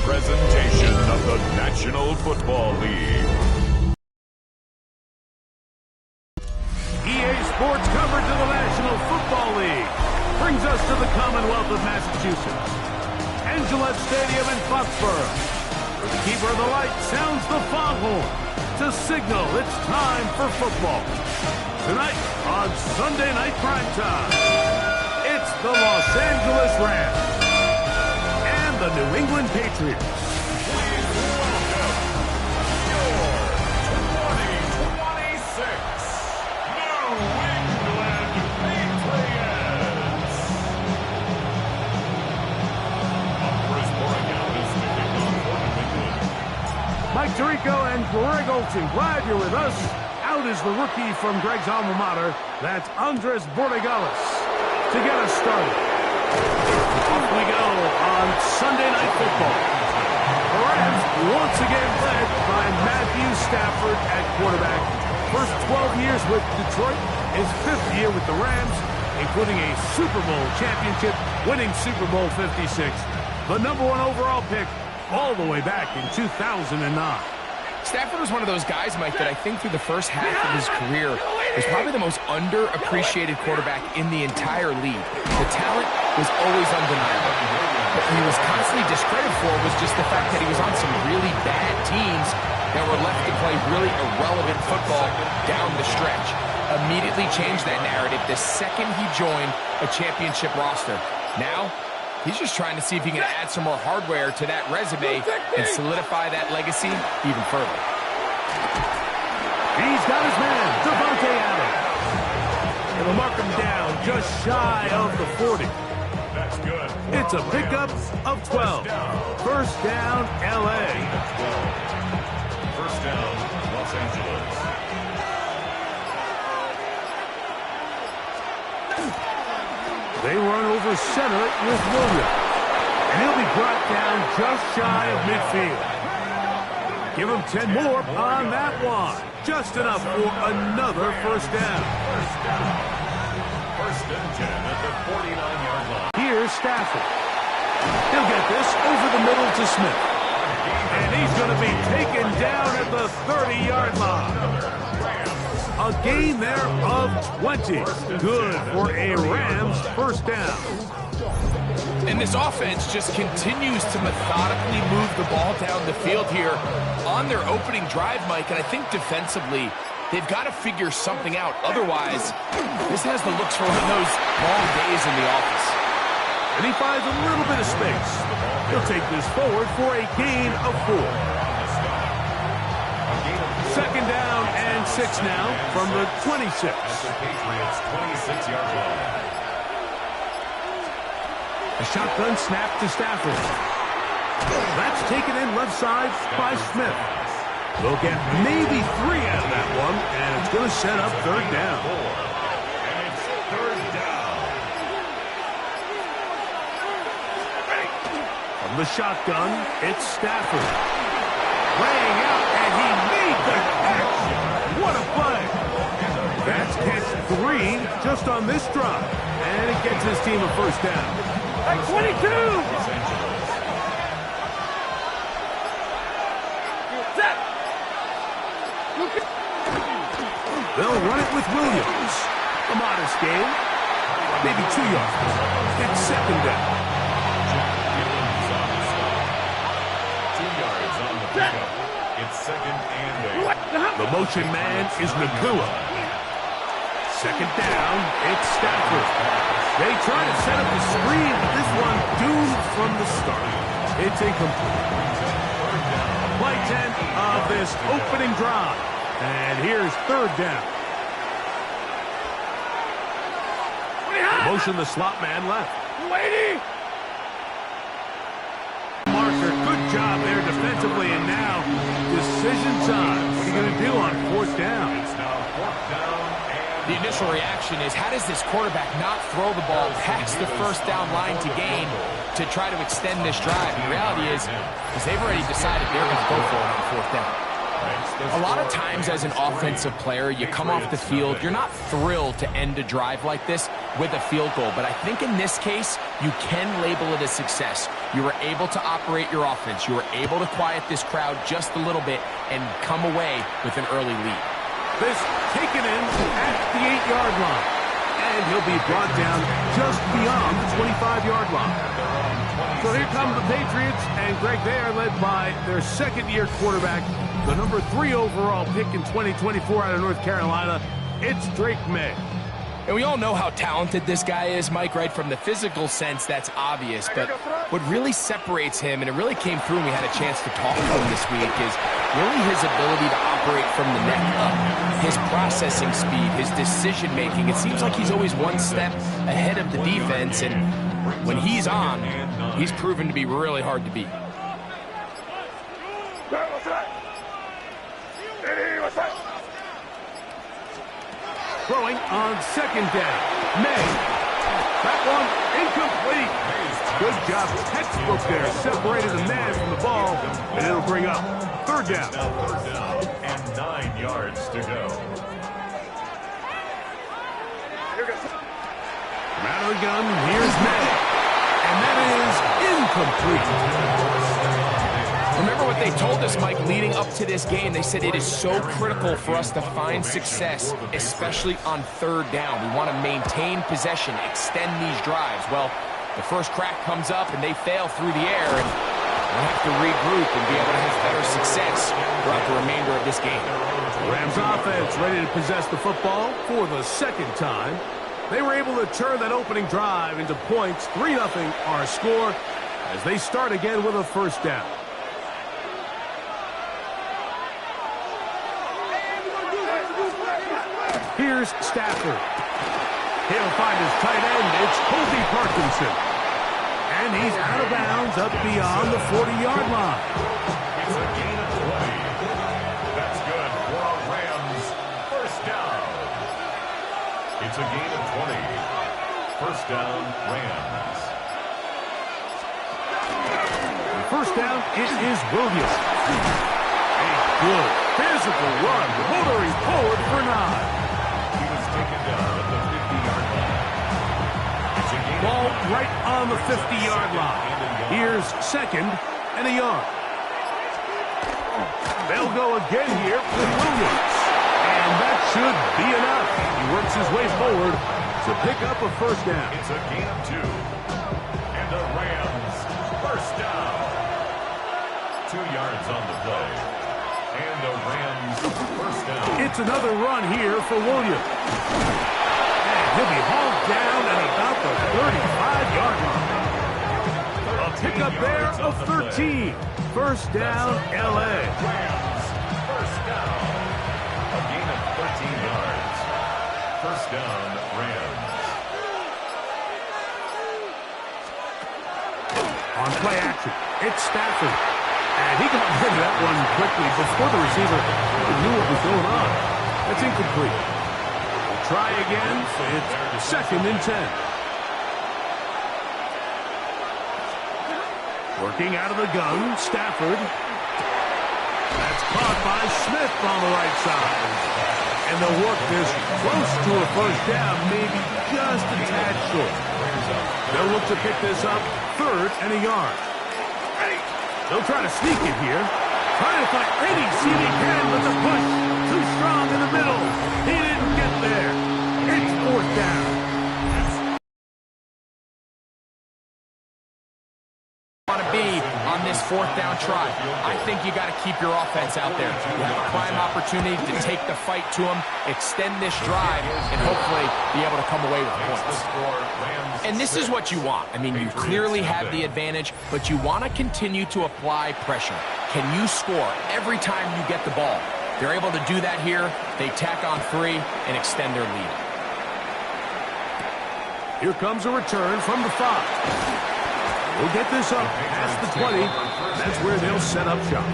presentation of the National Football League. EA Sports coverage of the National Football League brings us to the Commonwealth of Massachusetts and Gillette Stadium in Foxborough, where the keeper of the light sounds the foghorn to signal it's time for football. Tonight on Sunday Night Primetime, it's the Los Angeles Rams and the New England Patriots. Please welcome your 2026 New England Patriots. Chris Borregales taking on for New England. Mike Tirico and Greg Olson, glad you're with us. Out is the rookie from Greg's alma mater. That's Andres Borregales to get us started. Off we go on Sunday Night Football. The Rams once again led by Matthew Stafford at quarterback. First 12 years with Detroit, his 5th year with the Rams, including a Super Bowl championship, winning Super Bowl 56. The #1 overall pick all the way back in 2009. Stafford was one of those guys, Mike, that I think through the first half of his career was probably the most underappreciated quarterback in the entire league. The talent was always undeniable. What he was constantly discredited for was just the fact that he was on some really bad teams that were left to play really irrelevant football down the stretch. Immediately changed that narrative the second he joined a championship roster. Now, he's just trying to see if he can add some more hardware to that resume and solidify that legacy even further. He's got his man, Devontae Adams. It'll mark him down just shy of the 40. That's good. It's a pickup of 12. First down, LA. First down, Los Angeles. They run over center with Williams. And he'll be brought down just shy of midfield. Give him 10 more on that one. Just enough for another first down. First and 10 at the 49-yard line. Here's Stafford. He'll get this over the middle to Smith. And he's going to be taken down at the 30-yard line. A gain there of 20. Good for a Rams first down. And this offense just continues to methodically move the ball down the field here on their opening drive, Mike. And I think defensively, they've got to figure something out. Otherwise, this has the looks for one of those long days in the office. And he finds a little bit of space. He'll take this forward for a gain of 4. Second down and 6 now from the 26. The Patriots 26-yard line. A shotgun snap to Stafford. That's taken in left side by Smith. They'll get maybe 3 out of that one, and it's going to set up third down. And it's third down. From the shotgun, it's Stafford. Laying out, and he made the catch. What a play. That's catch 3 just on this drive. And it gets his team a first down. At 22! They'll run it with Williams. A modest gain. Maybe 2 yards. It's second down. 2 yards on the pickup. It's second and 8. The motion man is Nakua. Second down, it's Stafford. They try to set up the screen, but this one doomed from the start. It's incomplete. Play 10 of this opening drive. And here's third down. Motion the slot man left. Marker, good job there defensively, and now decision time. What are you going to do on fourth down? It's now fourth down. The initial reaction is, how does this quarterback not throw the ball past the first down line to gain to try to extend this drive? The reality is they've already decided they're going to go for it on fourth down. A lot of times as an offensive player, you come off the field, you're not thrilled to end a drive like this with a field goal. But I think in this case, you can label it a success. You were able to operate your offense. You were able to quiet this crowd just a little bit and come away with an early lead. This taken in at the 8-yard line. And he'll be brought down just beyond the 25-yard line. So here come the Patriots, and Greg, they are led by their second-year quarterback, the number 3 overall pick in 2024 out of North Carolina. It's Drake May. And we all know how talented this guy is, Mike, right? From the physical sense, that's obvious. But what really separates him, and it really came through when we had a chance to talk to him this week, is really his ability to operate from the neck up. His processing speed, his decision-making. It seems like he's always one step ahead of the defense. And when he's on, he's proven to be really hard to beat. Throwing on second down. May. That one incomplete. Good job. Textbook there. Separated the man from the ball. And it'll bring up third down. Third down and 9 yards to go. From out of the gun, here's May. And that is incomplete. Remember what they told us, Mike, leading up to this game. They said it is so critical for us to find success, especially on third down. We want to maintain possession, extend these drives. Well, the first crack comes up and they fail through the air, and we'll have to regroup and be able to have better success throughout the remainder of this game. Rams offense ready to possess the football for the second time. They were able to turn that opening drive into points. 3-0 our score as they start again with a first down. Here's Stafford. He'll find his tight end. It's Kobe Parkinson. And he's out of bounds up beyond the 40-yard line. It's a gain of 20. That's good for a Rams first down. It's a gain of 20. First down, Rams. First down, it is Williams. A good physical run, motoring forward for 9. Taken down at the 50-yard line. Ball right on the 50-yard line. Here's second and a yard. They'll go again here with Williams. And that should be enough. He works his way forward to pick up a first down. It's a gain of 2. And the Rams first down. 2 yards on the play. And the Rams first down. It's another run here for Williams. And he'll be hauled down at about the 35-yard line. A pickup there of 13. First down, L.A. Rams first down. A gain of 13 yards. First down, Rams. On play action, it's Stafford. And he got rid of that one quickly before the receiver knew what was going on. That's incomplete. We'll try again. It's second and 10. Working out of the gun, Stafford. That's caught by Smith on the right side. And they'll work this close to a first down, maybe just a tad short. They'll look to pick this up, third and a yard. They'll try to sneak it here. Trying to find any seam he can, but the push too strong in the middle. He didn't get there. It's fourth down. Want to be on this fourth down try. I think you got to keep your offense out there. You have a prime opportunity to take the fight to them, extend this drive, and hopefully be able to come away with points. And this is what you want. I mean, you clearly have the advantage, but you want to continue to apply pressure. Can you score every time you get the ball? They're able to do that here. They tack on 3 and extend their lead. Here comes a return from the 5. We'll get this up past the 20. That's where they'll set up shop.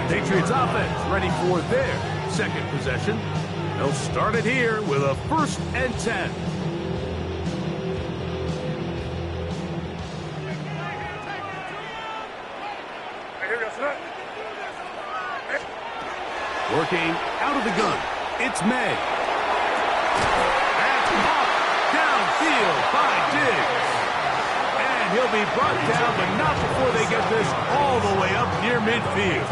The Patriots offense ready for their second possession. They'll start it here with a first and 10. working out of the gun. It's May. And off downfield by Diggs. And he'll be brought down, but not before they get this all the way up near midfield.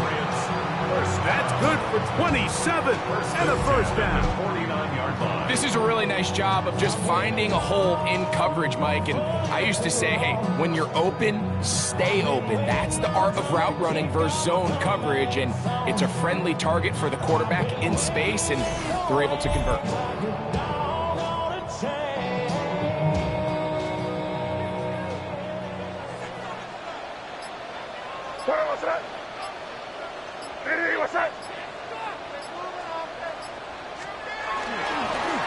That's good for 27 and a first down. This is a really nice job of just finding a hole in coverage, Mike. And I used to say, hey, when you're open, stay open. That's the art of route running versus zone coverage. And it's a friendly target for the quarterback in space, and they're able to convert.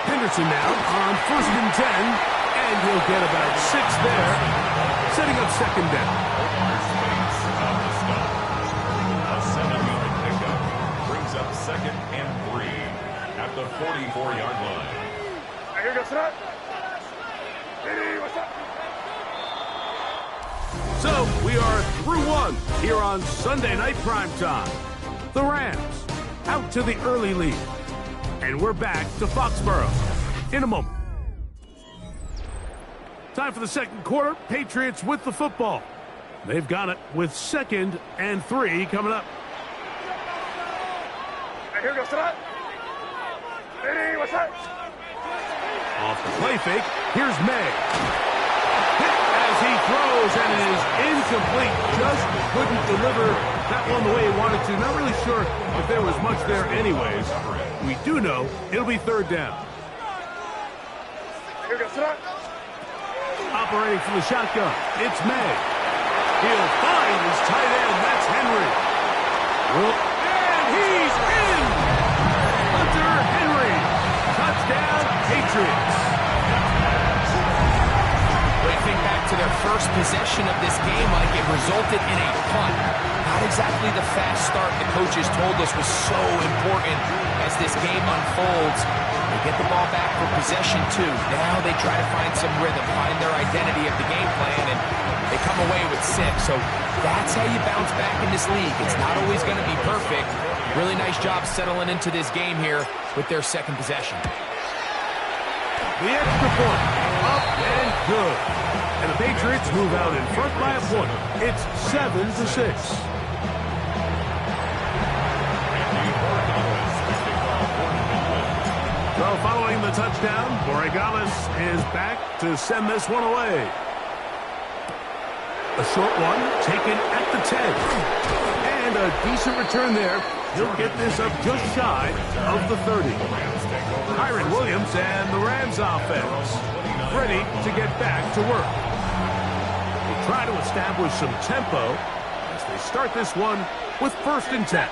Henderson now on 1st and 10, and he'll get about 6 there, setting up second down. A 7-yard pickup brings up 2nd and 3 at the 44-yard line. So we are through one here on Sunday Night Primetime. The Rams out to the early lead. And we're back to Foxborough in a moment. Time for the second quarter. Patriots with the football. They've got it with 2nd and 3 coming up. Off the play fake, here's May. Hit as he throws, and it is incomplete. Just couldn't deliver that one the way he wanted to. Not really sure if there was much there anyways. We do know it'll be 3rd down. Operating from the shotgun, it's May. He'll find his tight end. That's Henry. And he's in! Hunter Henry. Touchdown, Patriots. When you think back to their first possession of this game, Mike, it resulted in a punt. Not exactly the fast start the coaches told us was so important as this game unfolds. They get the ball back for possession 2. Now they try to find some rhythm, find their identity of the game plan, and they come away with 6. So that's how you bounce back in this league. It's not always going to be perfect. Really nice job settling into this game here with their second possession. The extra point, up and good. And the Patriots move out in front by a point. It's 7-6. So following the touchdown, Borregales is back to send this one away. A short one taken at the 10. And a decent return there. He'll get this up just shy of the 30. Kyron Williams and the Rams offense ready to get back to work. They try to establish some tempo as they start this one with 1st and 10.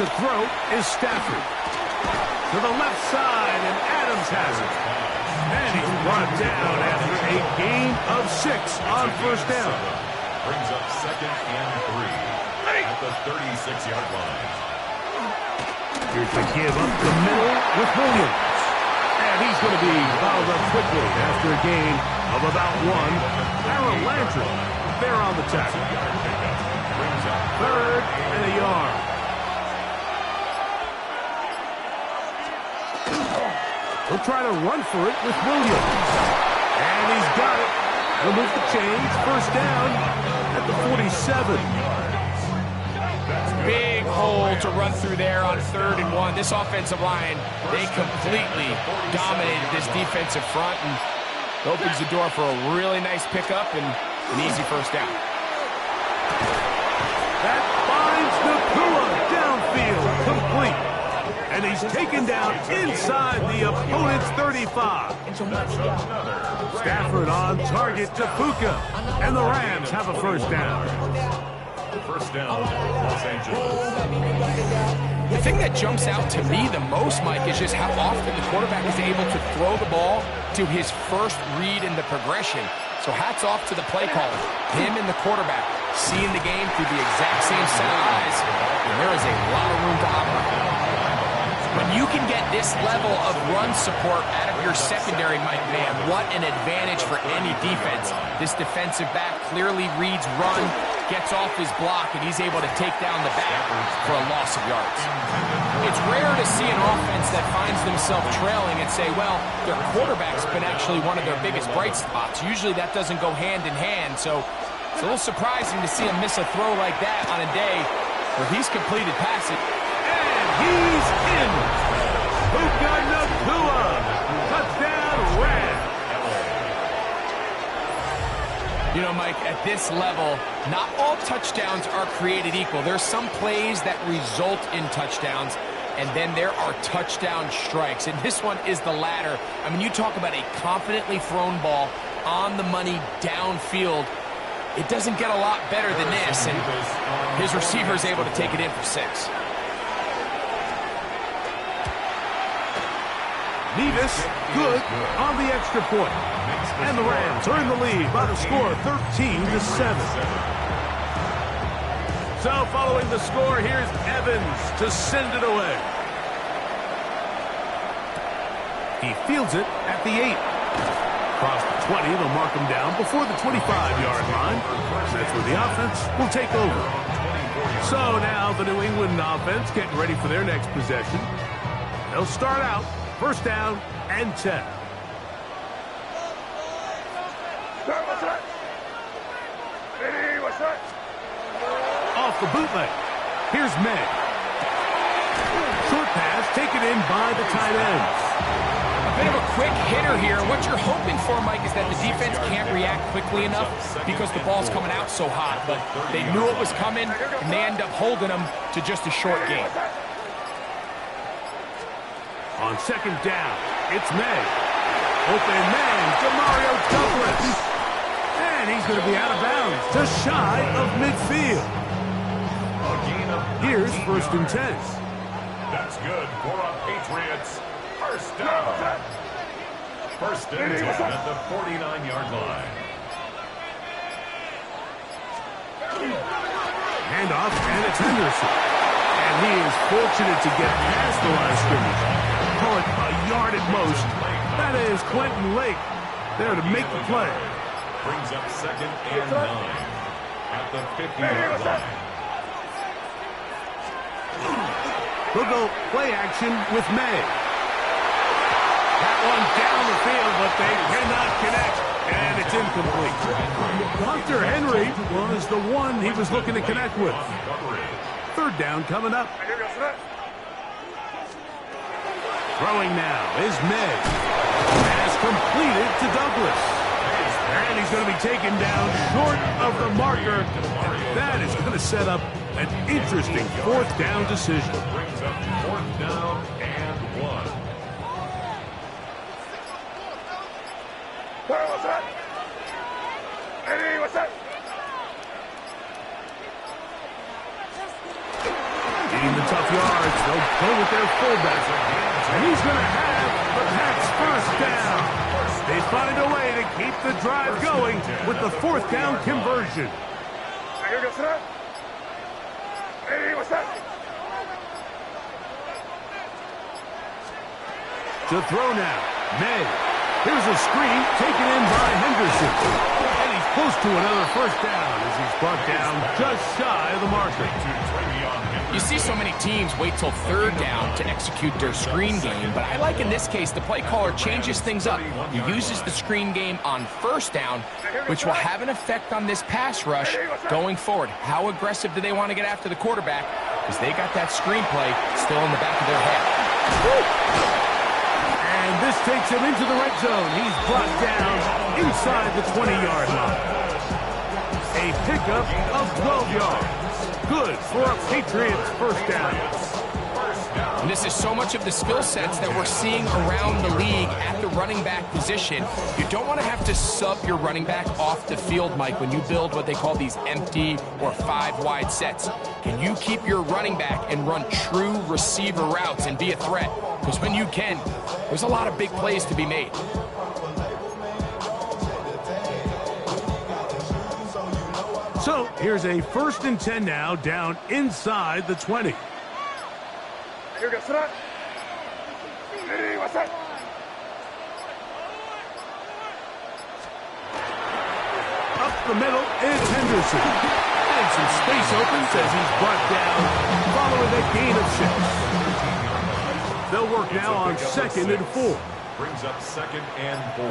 To throw is Stafford. To the left side, and Adams has it. And he's brought down after a gain of 6 on 1st down. Brings up 2nd and 3 at the 36-yard line. Here's the give up the middle with Williams. And he's going to be fouled up quickly after a gain of about 1. Aaron Landry there on the tackle. 3rd and a yard. He'll try to run for it with Williams. And he's got it. He'll move the chains. 1st down at the 47. Big hole to run through there on 3rd and 1. This offensive line, they completely dominated this defensive front, and opens the door for a really nice pickup and an easy 1st down. That finds Nakua downfield, complete. And he's taken down inside the opponent's 35. Stafford on target to Puka. And the Rams have a 1st down. 1st down, Los Angeles. The thing that jumps out to me the most, Mike, is just how often the quarterback is able to throw the ball to his first read in the progression. So hats off to the play caller. Him and the quarterback seeing the game through the exact same set of eyes. And there is a lot of room to operate. When you can get this level of run support out of your secondary, Mike, man, what an advantage for any defense. This defensive back clearly reads run, gets off his block, and he's able to take down the back for a loss of yards. It's rare to see an offense that finds themselves trailing and say, well, their quarterback's been actually one of their biggest bright spots. Usually that doesn't go hand in hand, so it's a little surprising to see him miss a throw like that on a day where he's completed passes. And he's in. Puka Nacua. Touchdown, Rams. You know, Mike, at this level, not all touchdowns are created equal. There's some plays that result in touchdowns, and then there are touchdown strikes. And this one is the latter. I mean, you talk about a confidently thrown ball on the money downfield. It doesn't get a lot better than this, and his receiver is able to take it in for 6. Nevis, good on the extra point. And the Rams are in the lead by the score of 13-7. So following the score, here's Evans to send it away. He fields it at the 8. Across the 20, they'll mark him down before the 25-yard line. That's where the offense will take over. So now the New England offense getting ready for their next possession. They'll start out first down and 10. Off the bootleg. Here's May. Short pass taken in by the tight ends. A bit of a quick hitter here. What you're hoping for, Mike, is that the defense can't react quickly enough because the ball's coming out so hot. But they knew it was coming, and they end up holding them to just a short game. On second down, it's May. Open man, Demario Douglas. And he's going to be out of bounds, just shy of midfield. Here's first and 10. That's good for a Patriots. First down. First and 10 at the 49-yard line. Handoff, and it's Henderson. And he is fortunate to get past the line of scrimmage. Call it a yard at most. That is Quentin Lake there to make the play. Brings up second and 9 at the 50-yard line. They'll go play action with May. That one down the field, but they cannot connect, and it's incomplete. Hunter Henry was the one he was looking to connect with. Third down coming up. Throwing now is May. Pass completed to Douglas. And he's going to be taken down short of the marker. And that is going to set up an interesting fourth down decision. Brings up fourth down and 1. What's that? Eddie, what's that? Getting the tough yards. They'll go with their fullback. And he's going to have the Pats first down. They find a way to keep the drive going with the fourth down conversion. To throw now, May. Here's a screen taken in by Henderson. And he's close to another first down as he's brought down just shy of the marker. You see so many teams wait till third down to execute their screen game, but I like in this case the play caller changes things up. He uses the screen game on first down, which will have an effect on this pass rush going forward. How aggressive do they want to get after the quarterback? Because they got that screen play still in the back of their head. And this takes him into the red zone. He's brought down inside the 20-yard line. A pickup of 12 yards. Good for a Patriots first down. And this is so much of the skill sets that we're seeing around the league at the running back position. You don't want to have to sub your running back off the field, Mike, when you build what they call these empty or 5-wide sets. Can you keep your running back and run true receiver routes and be a threat? Because when you can, there's a lot of big plays to be made. So here's a first and 10 now down inside the 20. Up the middle is Henderson. And some space opens as he's brought down following a gain of 6. They'll work now on 2nd and 4. Brings up 2nd and 4.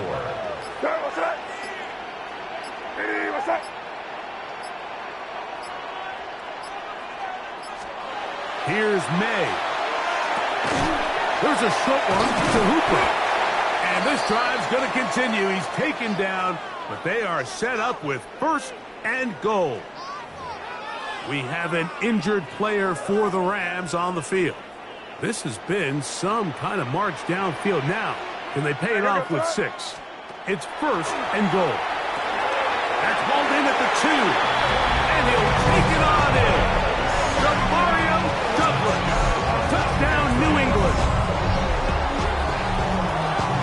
Here's May. There's a short one to Hooper. And this drive's going to continue. He's taken down, but they are set up with 1st and goal. We have an injured player for the Rams on the field. This has been some kind of march downfield now. Can they pay it off with 6? It's 1st and goal. That's hauled in at the 2. And he'll take it on in. Mario Douglas. Touchdown, New England.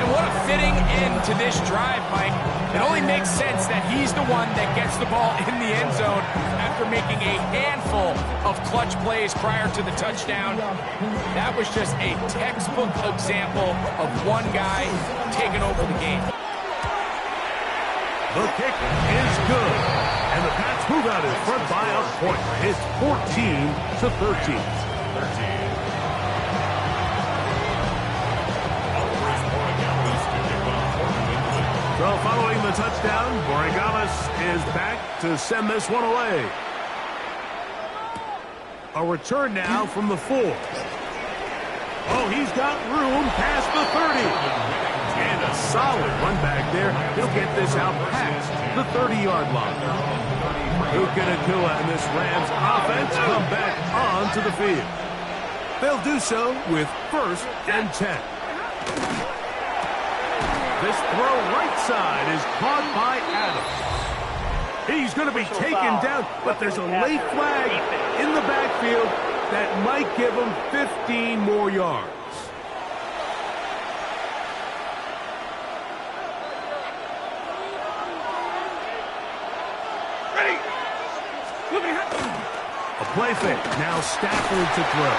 And what a fitting end to this drive, Mike. It only makes sense that he's the one that gets the ball in the end zone after making a handful of clutch plays prior to the touchdown. That was just a textbook example of one guy taking over the game. The kick is good. And the Pats move out in front by a point. It's 14-13. So following the touchdown, Borregales is back to send this one away. A return now from the 4. Oh, he's got room past the 30. And a solid run back there. He'll get this out past the 30-yard line. Puka Nacua and this Rams offense come back onto the field. They'll do so with 1st and 10. This throw right side is caught by Adams. He's going to be taken down, but there's a late flag in the backfield that might give him 15 more yards. A play fake. Now Stafford to throw.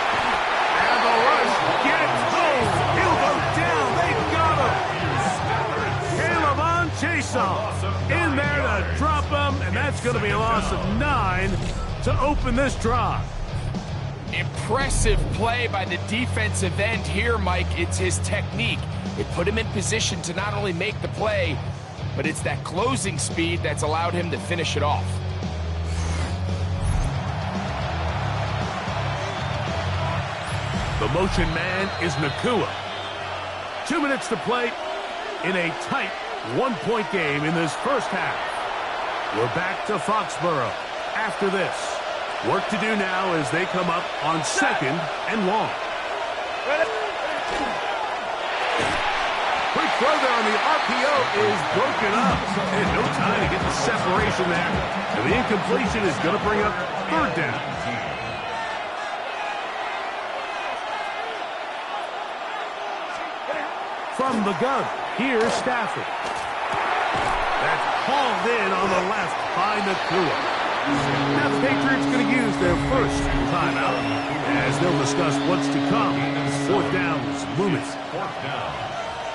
And the rush gets home. He'll go down. They got him. Caleb Chason in there to drop him, and that's going to be a loss of 9 to open this drive. Impressive play by the defensive end here, Mike. It's his technique. It put him in position to not only make the play, but it's that closing speed that's allowed him to finish it off. The motion man is Nacua. 2 minutes to play in a tight 1-point game in this first half. We're back to Foxborough after this. Work to do now as they come up on 2nd and long. Quick throw there on the RPO is broken up. And no time to get the separation there. And the incompletion is going to bring up 3rd down. From the gun, here's Stafford. That's hauled in on the left by Nacua. Now the Patriots going to use their first timeout as they'll discuss what's to come. 4th down is looming.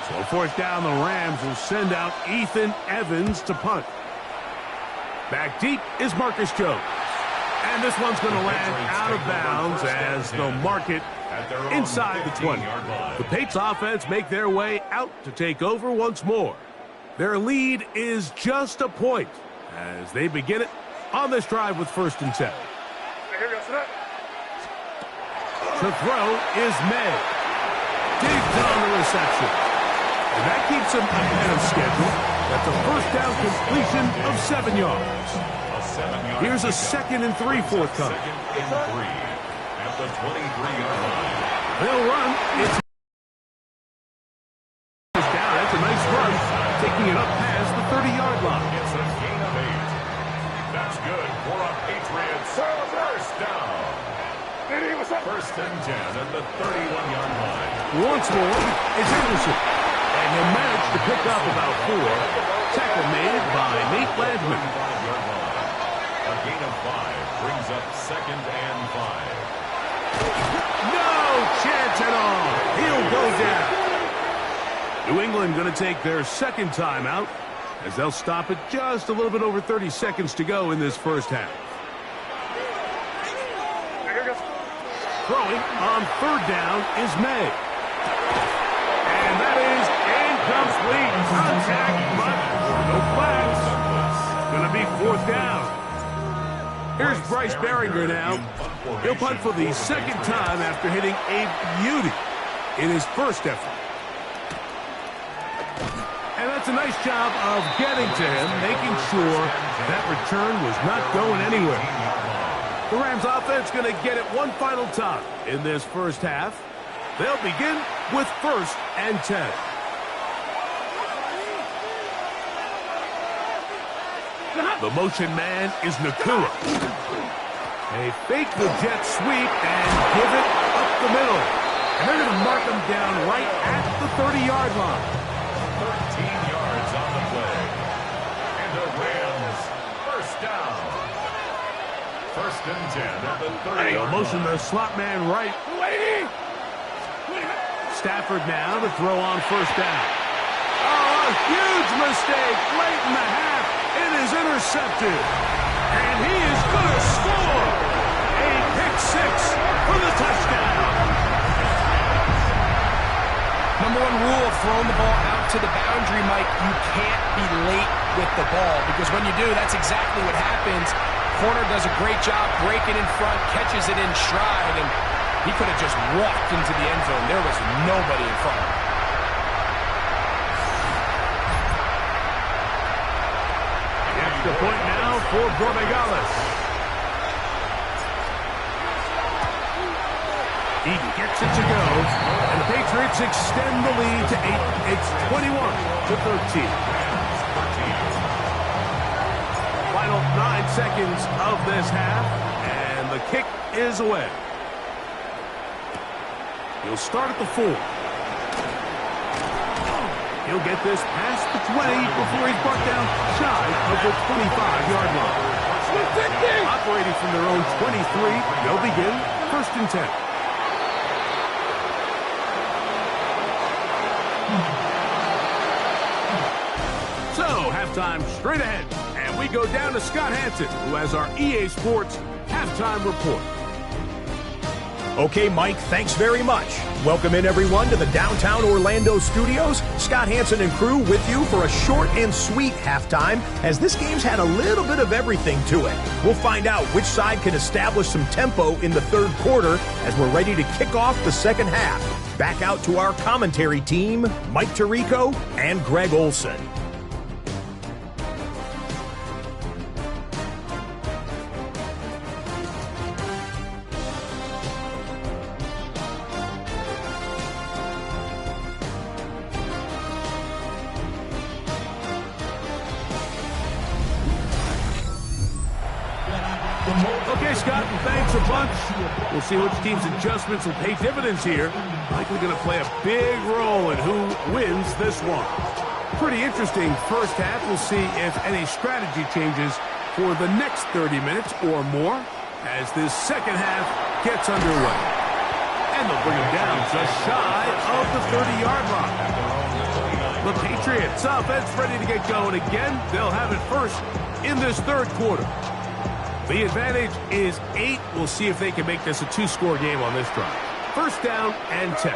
So 4th down, the Rams will send out Ethan Evans to punt. Back deep is Marcus Jones. And this one's going to land out of bounds as they'll mark it inside the 20. The Patriots offense make their way out to take over once more. Their lead is just a point as they begin it on this drive with 1st and 10. The throw is May. Digs on the reception. And that keeps him ahead of schedule. That's a 1st down completion of 7 yards. Here's a 2nd and 3 forthcoming. 2nd and 3 at the 23-yard line. They'll run. It's down. That's a nice run. Taking it up past the 30-yard line. It's a gain of 8. That's good for a Patriots 1st down. 1st and 10 at the 31-yard line. Once more, it's Anderson. And he'll manage to pick up about 4. Tackle made by Nate Landman. A gain of 5 brings up 2nd and 5. No chance at all. He'll go down. New England going to take their 2nd timeout as they'll stop it just a little bit over 30 seconds to go in this first half. Throwing on third down is May. And that is incomplete. Contact, but no flags. Going to be fourth down. Here's Bryce Behringer now. He'll punt for the second time after hitting a beauty in his first effort. And that's a nice job of getting to him, making sure that return was not going anywhere. The Rams offense going to get it one final time in this first half. They'll begin with 1st and 10. The motion man is Nakua. They fake the jet sweep and give it up the middle. And they're going to mark them down right at the 30-yard line. 13 yards on the play. And the Rams, first down. 1st and 10 at the 30. They'll motion the slot man right. Stafford now to throw on 1st down. Oh, a huge mistake late in the half. It is intercepted. And he is going to score. A pick 6 for the touchdown. Number 1 rule of throwing the ball out to the boundary, Mike, you can't be late with the ball, because when you do, that's exactly what happens. Corner does a great job breaking in front, catches it in stride, and he could have just walked into the end zone. There was nobody in front. Extra point now for Borregales. He gets it to go, and the Patriots extend the lead to 8. It's 21-13. Final 9 seconds of this half, and the kick is away. He'll start at the 4. He'll get this past the 20 before he's brought down shy of the 25-yard line. Operating from their own 23, they'll begin 1st and 10. So, halftime straight ahead. And we go down to Scott Hanson, who has our EA Sports halftime report. Okay, Mike, thanks very much. Welcome in, everyone, to the downtown Orlando studios. Scott Hanson and crew with you for a short and sweet halftime, as this game's had a little bit of everything to it. We'll find out which side can establish some tempo in the 3rd quarter as we're ready to kick off the 2nd half. Back out to our commentary team, Mike Tirico and Greg Olson. Okay, Scott, thanks a bunch. We'll see which team's adjustments will pay dividends here. Likely going to play a big role in who wins this one. Pretty interesting first half. We'll see if any strategy changes for the next 30 minutes or more as this second half gets underway. And they'll bring him down just shy of the 30-yard line. The Patriots offense ready to get going again. They'll have it first in this 3rd quarter. The advantage is 8. We'll see if they can make this a 2-score game on this drive. 1st down and 10.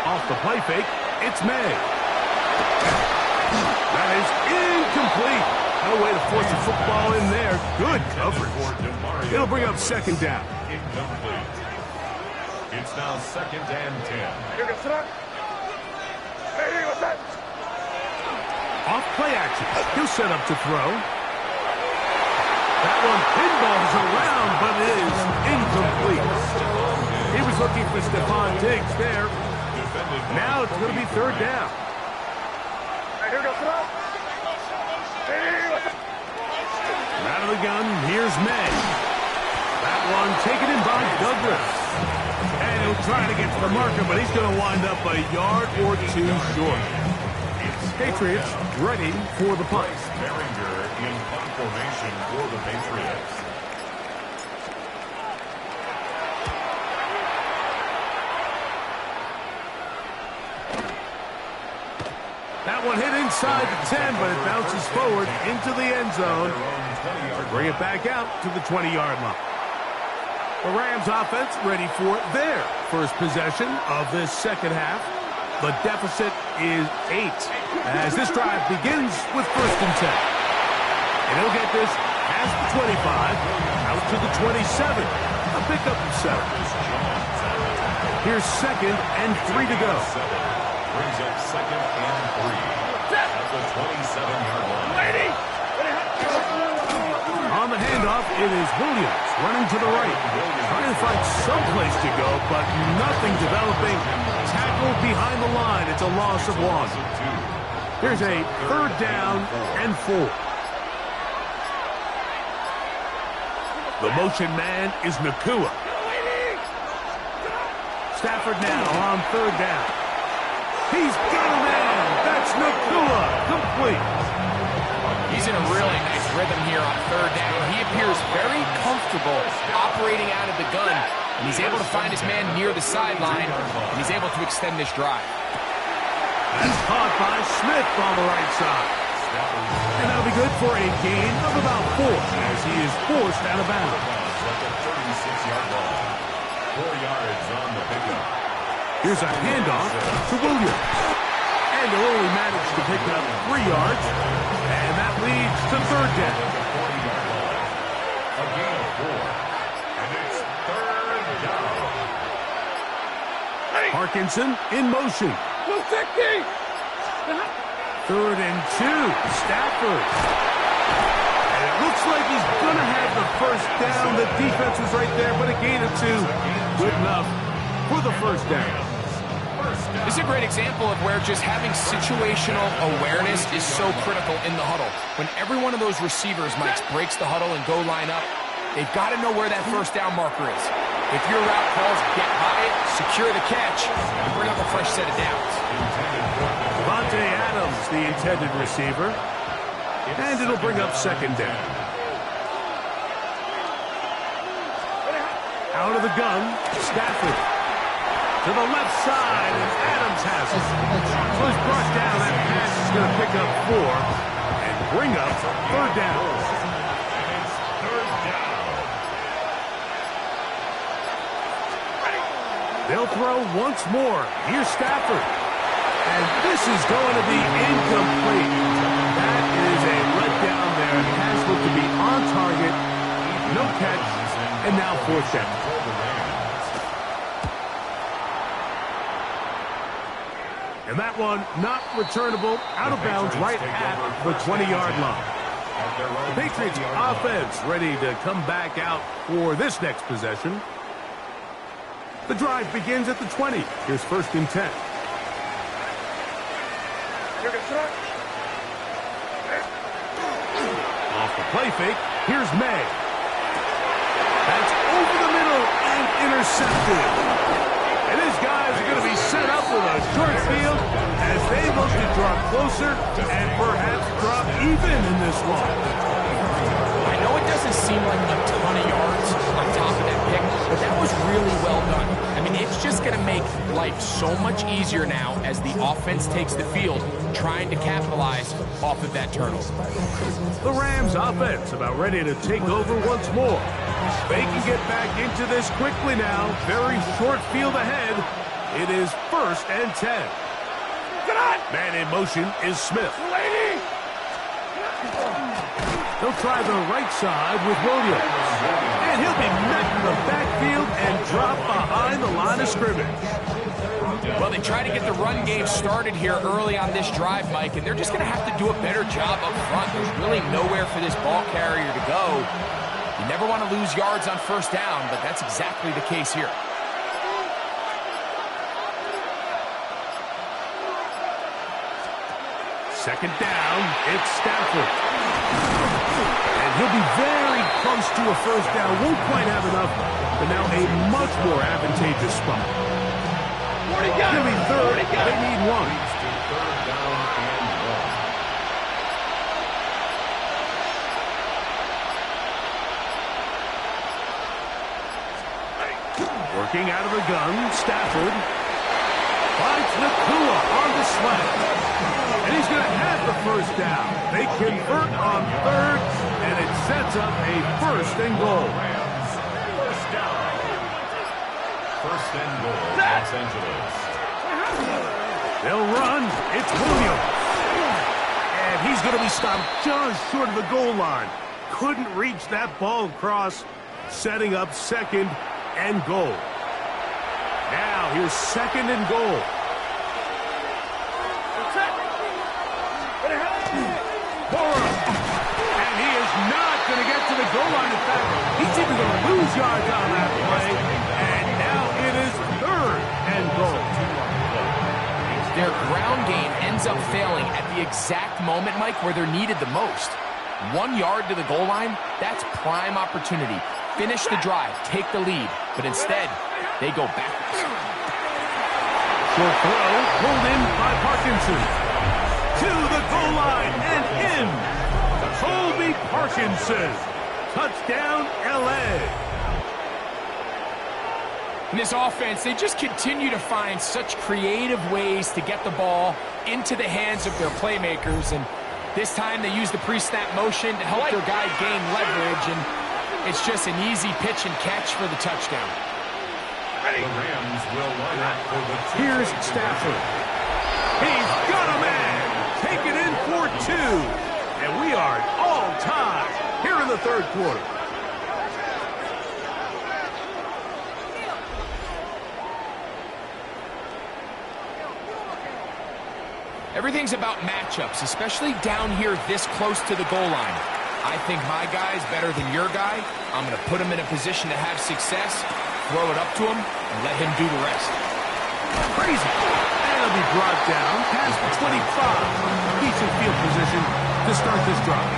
Off the play fake, it's May. That is incomplete. No way to force the football in there. Good coverage. It'll bring up 2nd down. Incomplete. It's now 2nd and 10. Off play action. He'll set up to throw. That one pinballs around, but it is incomplete. He was looking for Stephon Diggs there. Now it's going to be 3rd down. Out of the gun, here's May. That one taken in by Douglas. And he'll try to get to the marker, but he's going to wind up a yard or 2 short. Patriots ready for the punt. Behringer in punt formation for the Patriots. That one hit inside the 10, but it bounces forward into the end zone. Bring it back out to the 20-yard line. The Rams offense ready for their first possession of this second half. The deficit is 8 as this drive begins with 1st and 10. And he'll get this past the 25 out to the 27. A pickup of 7. Here's 2nd and 3 to go. Brings up 2nd and 3 at the 27-yard line. On the handoff, it is Williams running to the right. Trying to find some place to go, but nothing developing. Tackled behind the line. It's a loss of 1. Here's a 3rd down and 4. The motion man is Nakua. Stafford now on 3rd down. He's got a man. That's Nakua. Complete. He's in a really nice rhythm here on 3rd down. He appears very comfortable operating out of the gun, and he's able to find his man near the sideline, and he's able to extend this drive. That's caught by Smith on the right side. And that'll be good for a gain of about 4 as he is forced out of bounds. At the 36-yard line. 4 yards on the pickup. Here's a handoff to Williams. And they'll only manage to pick up 3 yards. And that leads to 3rd down. A gain of 4. And it's 3rd down. Parkinson in motion. 3rd and 2. Stafford. And it looks like he's going to have the 1st down. The defense was right there, but a gain of 2. Good enough for the 1st down. This is a great example of where just having situational awareness is so critical in the huddle. When every one of those receivers, Mike, breaks the huddle and go line up, they've got to know where that 1st down marker is. If your route calls, get by it, secure the catch, and bring up a fresh set of downs. Devontae Adams, the intended receiver. And it'll bring up 2nd down. Out of the gun, Stafford. To the left side, and Adams has it. So he's brought down. That pass is going to pick up 4 and bring up 3rd down. It's 3rd down. They'll throw once more. Here's Stafford. And this is going to be incomplete. That is a letdown there. The pass looked to be on target. No catch. And now 4th down. And that one not returnable, out of bounds right at the 20-yard line. The Patriots offense ready to come back out for this next possession. The drive begins at the 20. Here's 1st and 10. Off the play fake, here's May. That's over the middle and intercepted. And his guys are going to be set up with a short field as they look to draw closer and perhaps drop even in this one. I know it doesn't seem like a ton of yards on top of that pick, but that was really well done. I mean, it's just going to make life so much easier now as the offense takes the field, trying to capitalize off of that turnover. The Rams offense about ready to take over once more. They can get back into this quickly now. Very short field ahead. It is 1st and 10. Man in motion is Smith. He'll try the right side with Williams. And he'll be met in the backfield and drop behind the line of scrimmage. Well, they try to get the run game started here early on this drive, Mike, and they're just going to have to do a better job up front. There's really nowhere for this ball carrier to go. You never want to lose yards on 1st down, but that's exactly the case here. Second down, it's Stafford. And he'll be very close to a 1st down. Won't quite have enough, but now a much more advantageous spot. Give me 3rd. They need 1. 3rd down and 1. Working out of the gun, Stafford finds Nakua on the slant. And he's going to have the 1st down. They convert on 3rd, and it's sets up a 1st and goal. Rams, first down. 1st and goal, Los Angeles. They'll run. It's Williams. And he's going to be stopped just short of the goal line. Couldn't reach that ball across, setting up 2nd and goal. Now here's 2nd and goal. And he is not going to get to the goal line. In fact, he's even going to lose yards on that play. And now it is 3rd and goal. Their ground game ends up failing at the exact moment, Mike, where they're needed the most. 1 yard to the goal line, that's prime opportunity. Finish the drive, take the lead, but instead, they go backwards. Short throw, pulled in by Parkinson. To the goal line and in. Colby Parkinson. Touchdown, L.A. In this offense, they just continue to find such creative ways to get the ball into the hands of their playmakers. And this time they use the pre-snap motion to help their guy gain leverage. And it's just an easy pitch and catch for the touchdown. The Rams will line up for the Here's Stafford. He's got a man. Take it in for 2. And we are all tied here in the 3rd quarter. Everything's about matchups, especially down here this close to the goal line. I think my guy's better than your guy. I'm going to put him in a position to have success, throw it up to him, and let him do the rest. Crazy. And it'll be brought down past the 25. Decent field position to start this drive.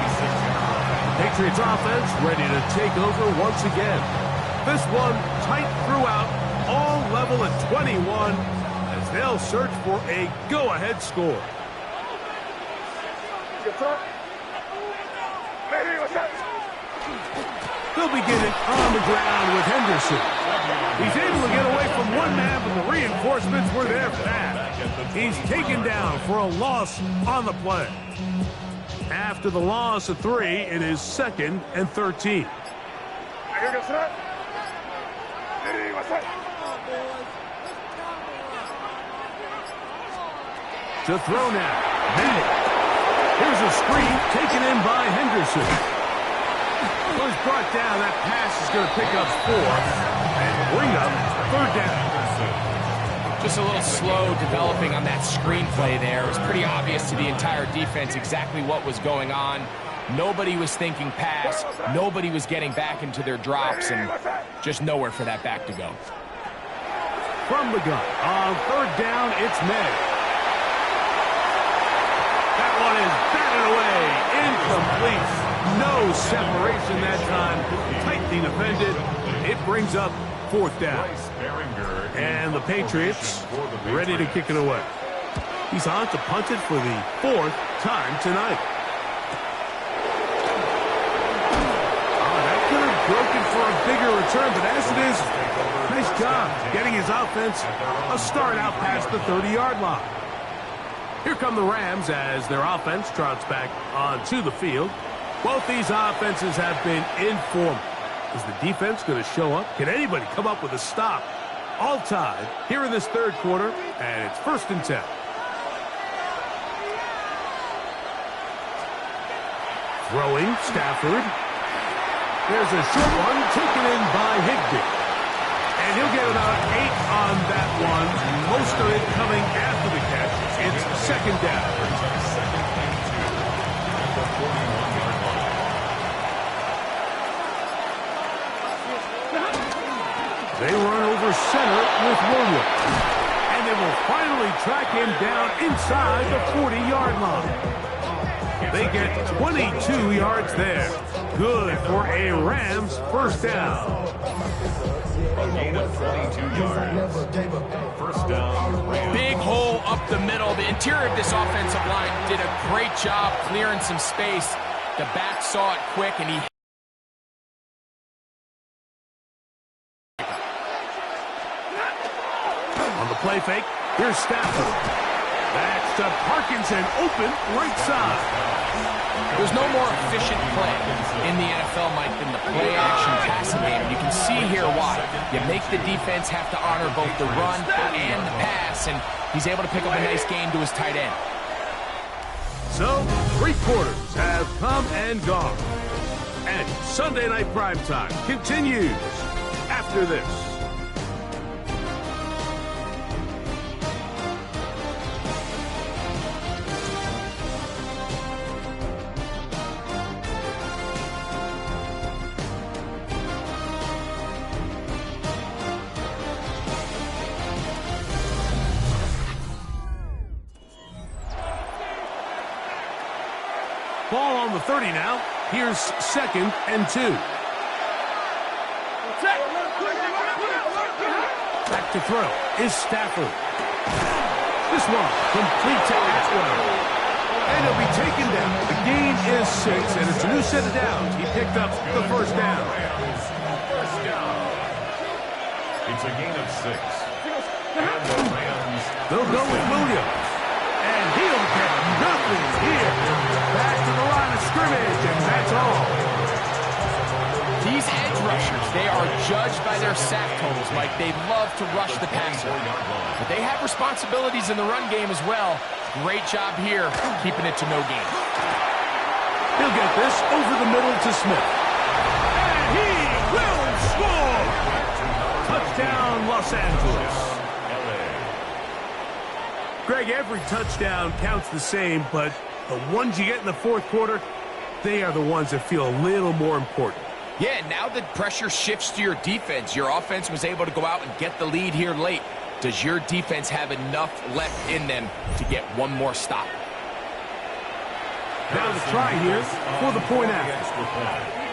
Patriots offense ready to take over once again. This one tight throughout, all level at 21. They'll search for a go-ahead score. They'll begin it on the ground with Henderson. He's able to get away from one man, but the reinforcements were there fast. He's taken down for a loss on the play. After the loss of 3, it is 2nd and 13. To throw now. Bennett. Here's a screen taken in by Henderson. Was brought down. That pass is going to pick up 4 and bring up 3rd down. Just a little slow developing on that screenplay there. It was pretty obvious to the entire defense exactly what was going on. Nobody was thinking pass. Nobody was getting back into their drops, and just nowhere for that back to go. From the gun. On 3rd down, it's May. That one is batted away. Incomplete. No separation that time. Tightly defended. It brings up 4th down. And the Patriots ready to kick it away. He's on to punt it for the 4th time tonight. Oh, that could have broken for a bigger return, but as it is, nice job getting his offense a start out past the 30-yard line. Here come the Rams as their offense trots back onto the field. Both these offenses have been informed. Is the defense going to show up? Can anybody come up with a stop? All tied here in this 3rd quarter, and it's 1st and 10. Throwing, Stafford. There's a short one taken in by Higbee. And he'll get about 8 on that one. Most of it coming after the catch. It's 2nd down. They run over center with Williams. And they will finally track him down inside the 40-yard line. They get 22 yards there. Good for a Rams 1st down. A gain of 22 yards. 1st down, Rams. Big hole up the middle. The interior of this offensive line did a great job clearing some space. The back saw it quick, and he... On the play fake, here's Stafford. That's to Parkinson, open right side. There's no more efficient play in the NFL, Mike, than the play-action passing game. And you can see here why. You make the defense have to honor both the run and the pass, and he's able to pick up a nice game to his tight end. So, 3 quarters have come and gone. And Sunday Night Primetime continues after this. Ball on the 30 now. Here's 2nd and 2. Back to throw is Stafford. This one complete to Atwell. And he'll be taken down. The gain is 6, and it's a new set of downs. He picked up the first down. It's a gain of 6. And the Rams. They'll go with Williams. And he'll get nothing here. Back to the line of scrimmage, and that's all. These edge rushers, they are judged by their sack totals, Mike. They love to rush the passer. But they have responsibilities in the run game as well. Great job here, keeping it to no gain. He'll get this over the middle to Smith. And he will score! Touchdown, Los Angeles. Greg, every touchdown counts the same, but the ones you get in the 4th quarter, they are the ones that feel a little more important. Yeah, now the pressure shifts to your defense. Your offense was able to go out and get the lead here late. Does your defense have enough left in them to get one more stop? Now the try here for the point after.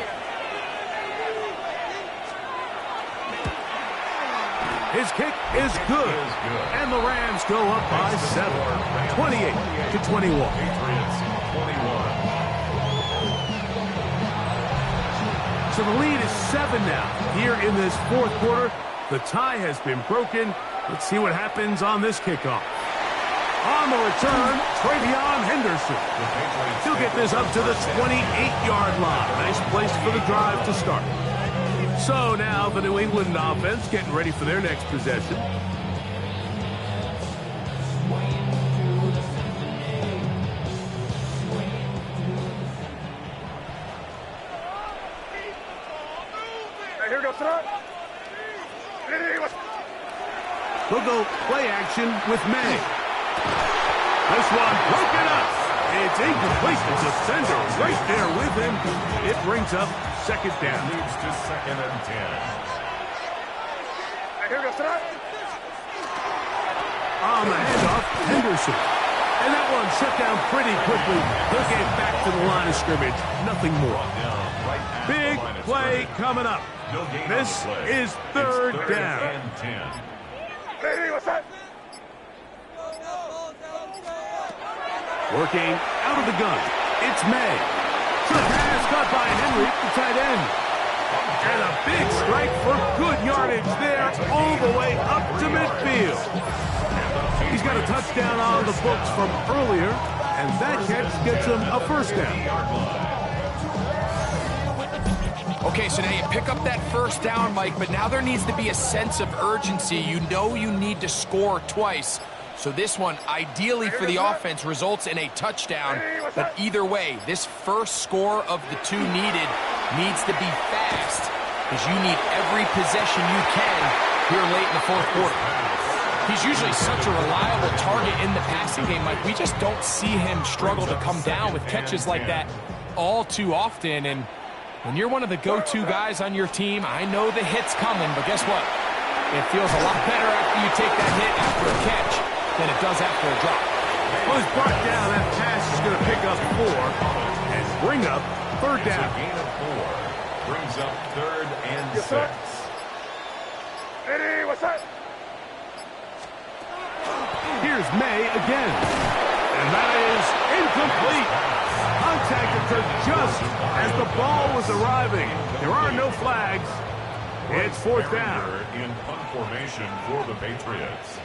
His kick is good, and the Rams go up by 7, 28-21. So the lead is 7 now. Here in this 4th quarter, the tie has been broken. Let's see what happens on this kickoff. On the return, Travion Henderson. He'll get this up to the 28-yard line. Nice place for the drive to start. So now the New England offense getting ready for their next possession. We'll go play action with May. This one broken up. It's incomplete. The defender right there with him. It brings up 2nd down. Leads to 2nd and 10. On the handoff, Henderson. And that one shut down pretty quickly. He'll get back to the line of scrimmage. Nothing more. Big play coming up. This is 3rd down. And 10. Working out of the gun. It's May. To the pass caught by Henry, the tight end. And a big strike for good yardage there all the way up to midfield. He's got a touchdown on the books from earlier, and that catch gets him a 1st down. Okay, so now you pick up that 1st down, Mike, but now there needs to be a sense of urgency. You know you need to score twice. So this one, ideally for the offense, results in a touchdown. But either way, this first score of the 2 needed needs to be fast, because you need every possession you can here late in the 4th quarter. He's usually such a reliable target in the passing game, Mike. We just don't see him struggle to come down with catches like that all too often. And when you're one of the go-to guys on your team, I know the hit's coming, but guess what? It feels a lot better after you take that hit after a catch than it does after a drop. Well, he's brought down. That pass is going to pick up 4 and bring up 3rd down. It's a gain of 4. Brings up 3rd and 6. Eddie, what's that? Here's May again. And that is incomplete. Contact occurred just as the ball was arriving. There are no flags. It's 4th down. In punt formation for the Patriots.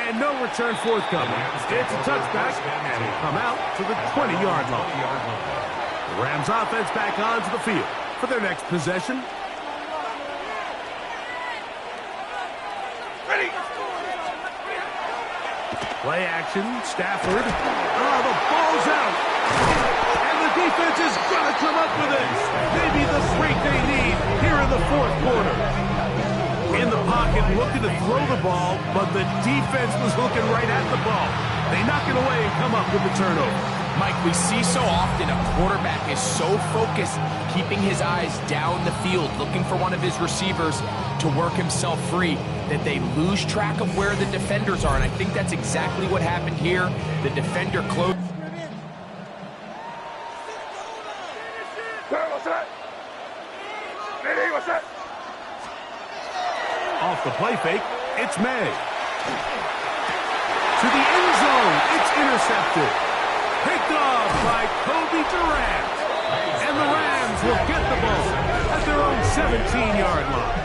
And no return forthcoming. It's a touchback, and will come out to the 20-yard line. The Rams offense back onto the field for their next possession. Ready. Play action, Stafford. Oh, the ball's out. And the defense is going to come up with it. Maybe the break they need here in the fourth quarter. In the pocket, looking to throw the ball, but the defense was looking right at the ball. They knock it away and come up with the turnover. Mike, we see so often a quarterback is so focused, keeping his eyes down the field, looking for one of his receivers to work himself free, that they lose track of where the defenders are. And I think that's exactly what happened here. The defender closed. Off the play fake, it's May. To the end zone, it's intercepted. Picked off by Kobe Durant. And the Rams will get the ball at their own 17-yard line.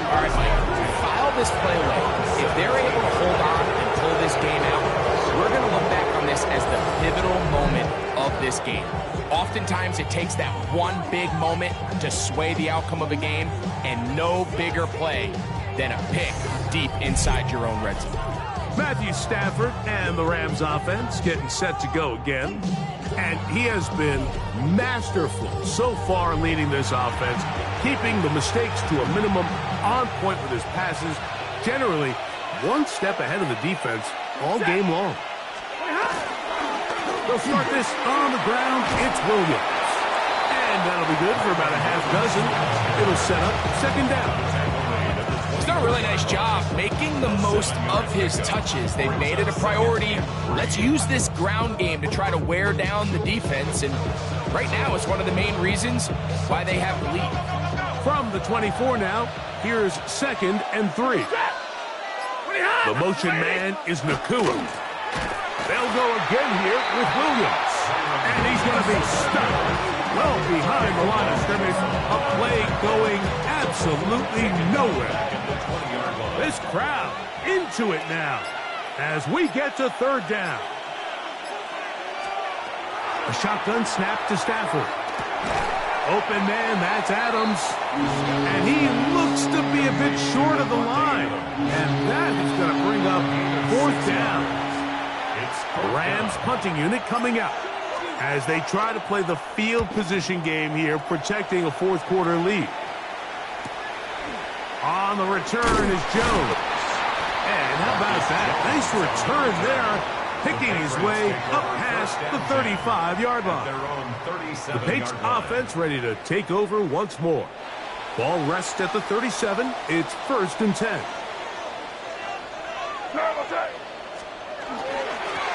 All right, Mike, file this play away. If they're able to hold on and pull this game out, we're going to look back on this as the pivotal moment of this game. Oftentimes, it takes that one big moment to sway the outcome of a game, and no bigger play than a pick deep inside your own red zone. Matthew Stafford and the Rams offense getting set to go again. And he has been masterful so far leading this offense, keeping the mistakes to a minimum, on point with his passes, generally one step ahead of the defense all game long. They'll start this on the ground. It's Williams. And that'll be good for about a half dozen. It'll set up second down. He's done a really nice job making the most of his touches. They've made it a priority. Let's use this ground game to try to wear down the defense. And right now, it's one of the main reasons why they have the lead. From the 24 now, here's 2nd and 3. The motion man is Nakua. They'll go again here with Williams. And he's going to be stuck well behind the line of scrimmage. A play going absolutely nowhere. This crowd into it now as we get to 3rd down. A shotgun snap to Stafford. Open man, that's Adams. And he looks to be a bit short of the line. And that is going to bring up 4th down. The Rams punting unit coming out as they try to play the field position game here, protecting a fourth quarter lead. On the return is Jones. And how about that? Nice return there, picking his way up past the 35-yard line. The Patriots offense ready to take over once more. Ball rests at the 37. It's 1st and 10.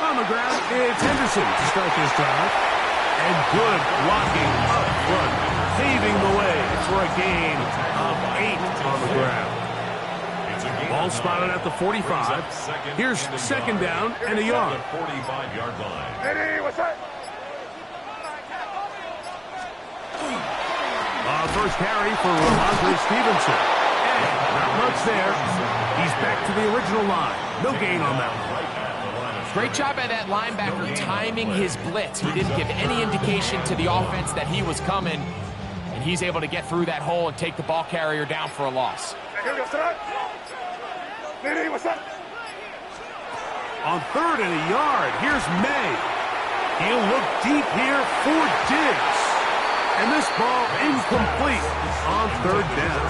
On the ground, it's Henderson to start this drive. And good blocking up front, paving the way for a gain of 8 on the ground. Ball spotted at the 45. Here's 2nd down and a yard. 45-yard line. First carry for Ramondre Stevenson. And not much there. He's back to the original line. No gain on that one. Great job by that linebacker timing his blitz. He didn't give any indication to the offense that he was coming, and he's able to get through that hole and take the ball carrier down for a loss. On 3rd and a yard, here's May. He'll look deep here for Diggs. And this ball incomplete on 3rd down.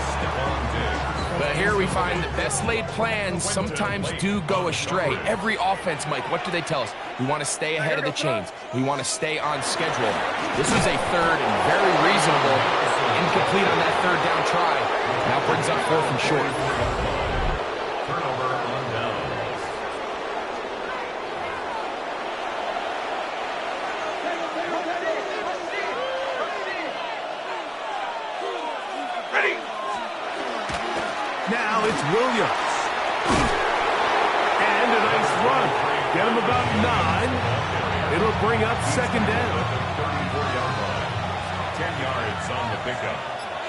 But here we find that best laid plans sometimes do go astray. Every offense, Mike, what do they tell us? We want to stay ahead of the chains. We want to stay on schedule. This is a 3rd and very reasonable. Incomplete on that 3rd down try. Now brings up 4th and short. Turnover on downs. Ready. Now it's Williams. And a nice run. Get him about 9. It'll bring up 2nd down. 34-yard line. 10 yards on the pickup.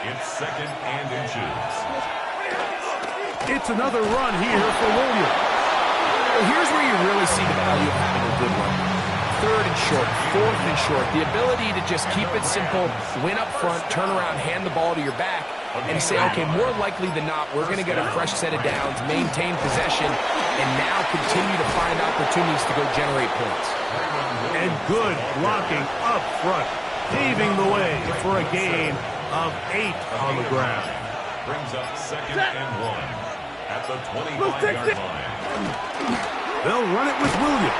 It's 2nd and inches. It's another run here for Williams. 4th and short. The ability to just keep it simple, win up front, turn around, hand the ball to your back, and say, okay, more likely than not, we're going to get a fresh set of downs, maintain possession, and now continue to find opportunities to go generate points. And good blocking up front, paving the way for a gain of 8 on the ground. Brings up 2nd and 1 at the 25-yard line. They'll run it with Williams.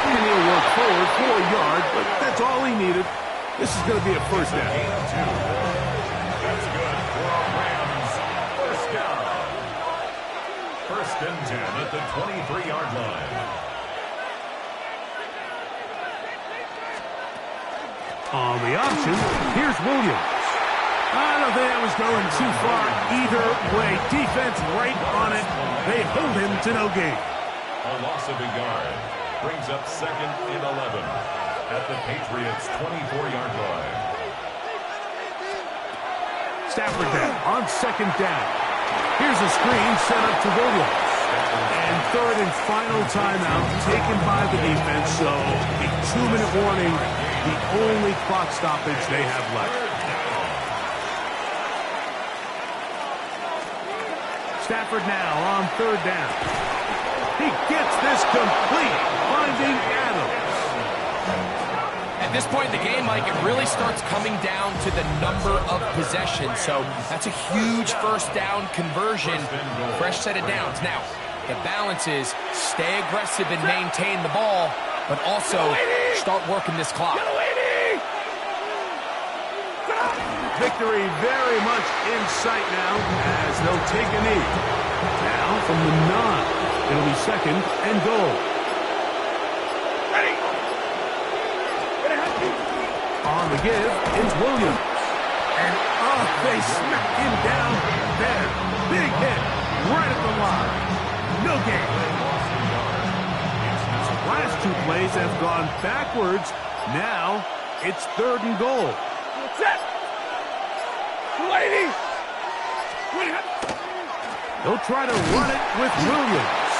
And he'll work forward for a yard, but that's all he needed. This is going to be a first down. Gain of 2. That's good for our Rams. First down. 1st and 10 at the 23-yard line. On the option, here's Williams. I don't think that was going too far either way. Defense right on it. They hold him to no gain. A loss of a yard. Brings up 2nd and 11 at the Patriots' 24-yard line. Stafford down on 2nd down. Here's a screen set up to Williams. And 3rd and final timeout taken by the defense, so a 2-minute warning, the only clock stoppage they have left. Stafford now on 3rd down. He gets this complete, finding Adams. At this point in the game, Mike, it really starts coming down to the number of possessions. So that's a huge first down conversion, fresh set of downs. Now, the balance is stay aggressive and maintain the ball, but also start working this clock. Victory very much in sight now as they'll take a knee. Now from the 9, it'll be 2nd and goal. Ready. On the give is Williams. And they smack him down there. Big hit right at the line. No gain. Last 2 plays have gone backwards. Now it's 3rd and goal. Set. Lady. They'll try to run it with Williams.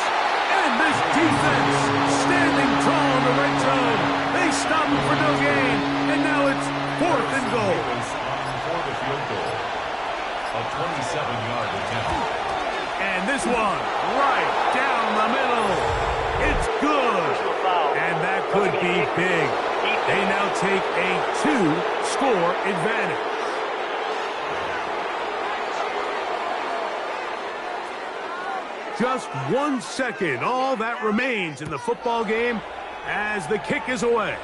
And this defense standing tall in the red zone. They stop him for no gain. And now it's 4th and goal. For the field goal. A 27-yard attempt. And this one right down the middle. It's good. And that could be big. They now take a 2-score advantage. Just 1 second, all that remains in the football game as the kick is away.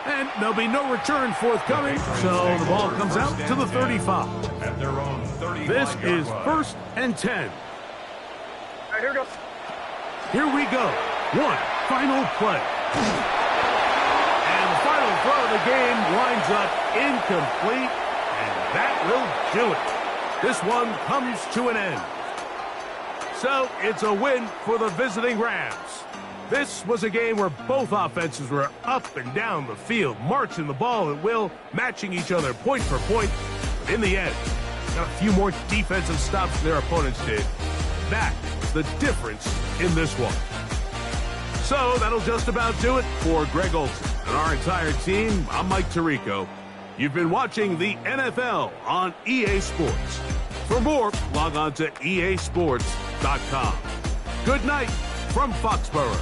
And there'll be no return forthcoming, so the ball comes out to the 35. At their own 35-yard This is line. 1st and 10. All right, here we go. Here we go. One final play. And the final throw of the game winds up incomplete, and that will do it. This one comes to an end. So it's a win for the visiting Rams. This was a game where both offenses were up and down the field, marching the ball at will, matching each other point for point. But in the end, got a few more defensive stops than their opponents did. That's the difference in this one. So that'll just about do it for Greg Olson and our entire team. I'm Mike Tirico. You've been watching the NFL on EA Sports. For more, log on to easports.com. Good night from Foxborough.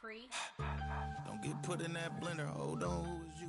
free. Don't get put in that blender. Hold on, who is you?